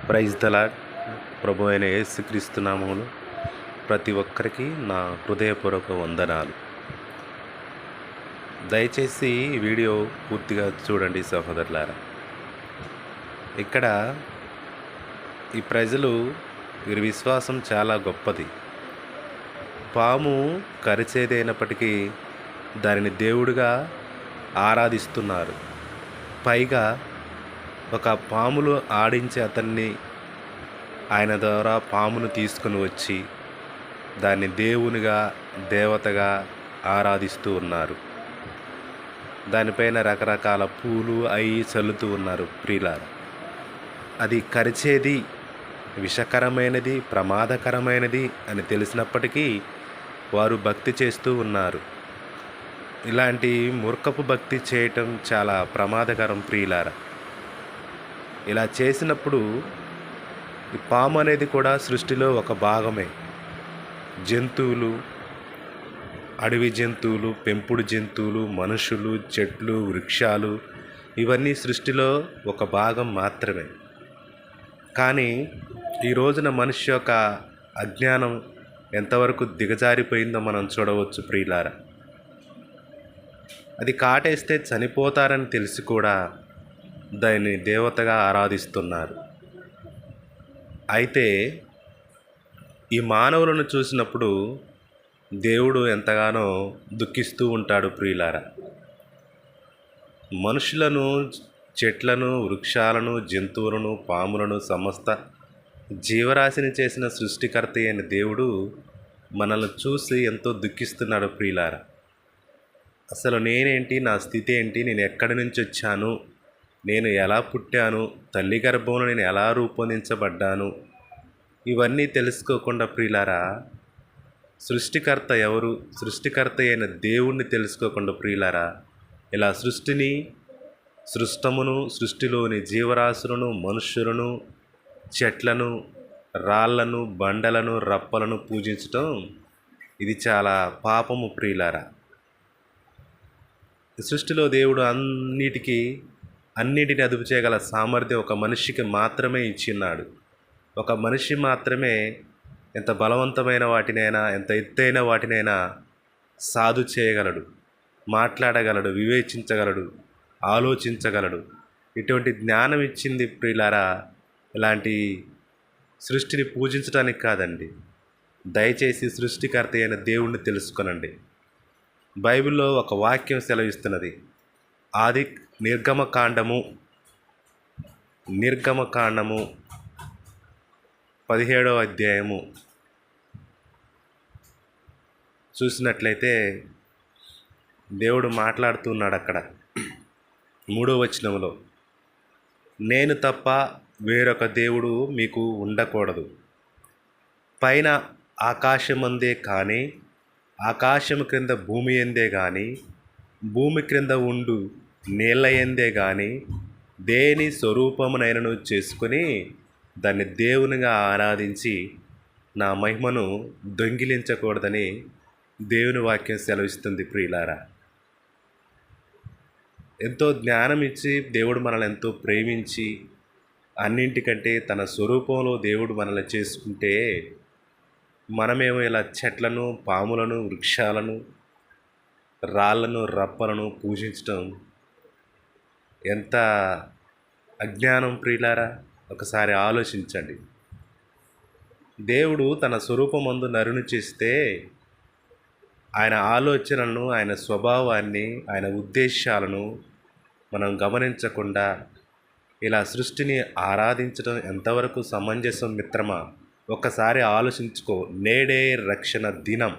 Praise the lord. ప్రభు అయిన యేసుక్రీస్తు నామములో ప్రతి ఒక్కరికి నా హృదయపూర్వక వందనాలు. దయచేసి ఈ వీడియో పూర్తిగా చూడండి సహోదరులారా. ఇక్కడ ఈ ప్రజలు వీరి విశ్వాసం చాలా గొప్పది. పాము కరిచేదైనప్పటికీ దానిని దేవుడిగా ఆరాధిస్తున్నారు. పైగా ఒక పాములు ఆడించి అతన్ని ఆయన ద్వారా పామును తీసుకుని వచ్చి దాన్ని దేవునిగా దేవతగా ఆరాధిస్తూ ఉన్నారు. దానిపైన రకరకాల పూలు అవి చల్లుతూ ఉన్నారు. ప్రియులారా, అది కరిచేది, విషకరమైనది, ప్రమాదకరమైనది అని తెలిసినప్పటికీ వారు భక్తి చేస్తూ ఉన్నారు. ఇలాంటి మూర్ఖపు భక్తి చేయటం చాలా ప్రమాదకరం ప్రియులారా. ఇలా చేసినప్పుడు ఈ పాము అనేది కూడా సృష్టిలో ఒక భాగమే. జంతువులు, అడవి జంతువులు, పెంపుడు జంతువులు, మనుషులు, చెట్లు, వృక్షాలు ఇవన్నీ సృష్టిలో ఒక భాగం మాత్రమే. కానీ ఈ రోజున మనిషి యొక్క అజ్ఞానం ఎంతవరకు దిగజారిపోయిందో మనం చూడవచ్చు ప్రియులారా. అది కాటేస్తే చనిపోతారని తెలిసి కూడా దాన్ని దేవతగా ఆరాధిస్తున్నారు. అయితే ఈ మానవులను చూసినప్పుడు దేవుడు ఎంతగానో దుఃఖిస్తూ ఉంటాడు ప్రియులారా. మనుషులను, చెట్లను, వృక్షాలను, జంతువులను, పాములను, సమస్త జీవరాశిని చేసిన సృష్టికర్త అయిన దేవుడు మనల్ని చూసి ఎంతో దుఃఖిస్తున్నాడు ప్రియులారా. అసలు నేనేంటి, నా స్థితి ఏంటి, నేను ఎక్కడి నుంచి వచ్చాను, నేను ఎలా పుట్టాను, తల్లి గర్భంలో నేను ఎలా రూపొందించబడ్డాను, ఇవన్నీ తెలుసుకోకుండా ప్రియులారా, సృష్టికర్త ఎవరు, సృష్టికర్త అయిన దేవుణ్ణి తెలుసుకోకుండా ప్రియులారా, ఇలా సృష్టిని, సృష్టమును, సృష్టిలోని జీవరాశులను, మనుష్యులను, చెట్లను, రాళ్లను, బండలను, రప్పలను పూజించటం ఇది చాలా పాపము ప్రియులారా. సృష్టిలో దేవుడు అన్నిటిని అదుపు చేయగల సామర్థ్యం ఒక మనిషికి మాత్రమే ఇచ్చిన్నాడు. ఒక మనిషి మాత్రమే ఎంత బలవంతమైన వాటినైనా, ఎంత ఎత్తైన వాటినైనా సాధు చేయగలడు, మాట్లాడగలడు, వివేచించగలడు, ఆలోచించగలడు. ఇటువంటి జ్ఞానం ఇచ్చింది ప్రియులారా ఇలాంటి సృష్టిని పూజించడానికి కాదండి. దయచేసి సృష్టికర్త అయిన దేవుణ్ణి తెలుసుకొనండి. బైబిల్లో ఒక వాక్యం సెలవిస్తున్నది. ఆది నిర్గమకాండము 17వ అధ్యాయము చూసినట్లయితే దేవుడు మాట్లాడుతున్నాడు. అక్కడ 3వ వచనంలో, నేను తప్ప వేరొక దేవుడు మీకు ఉండకూడదు. పైన ఆకాశమందే కానీ, ఆకాశము క్రింద భూమి ఎందే కానీ, భూమి క్రింద ఉండు నీళ్ళ ఎందే కానీ దేని స్వరూపమునైనను చేసుకొని దాన్ని దేవునిగా ఆరాధించి నా మహిమను దొంగిలించకూడదని దేవుని వాక్యం సెలవిస్తుంది ప్రియులారా. ఎంతో జ్ఞానం ఇచ్చి దేవుడు మనల్ని ఎంతో ప్రేమించి అన్నింటికంటే తన స్వరూపంలో దేవుడు మనల్ని చేసుకుంటే మనమేమో ఇలా చెట్లను, పాములను, వృక్షాలను, రాళ్లను, రప్పలను పూజించటం ఎంత అజ్ఞానం ప్రియులారా. ఒకసారి ఆలోచించండి. దేవుడు తన స్వరూపమందు నరుని చేస్తే ఆయన ఆలోచనలను, ఆయన స్వభావాన్ని, ఆయన ఉద్దేశాలను మనం గమనించకుండా ఇలా సృష్టిని ఆరాధించడం ఎంతవరకు సమంజసం మిత్రమా? ఒక్కసారి ఆలోచించుకో. నేడే రక్షణ దినం.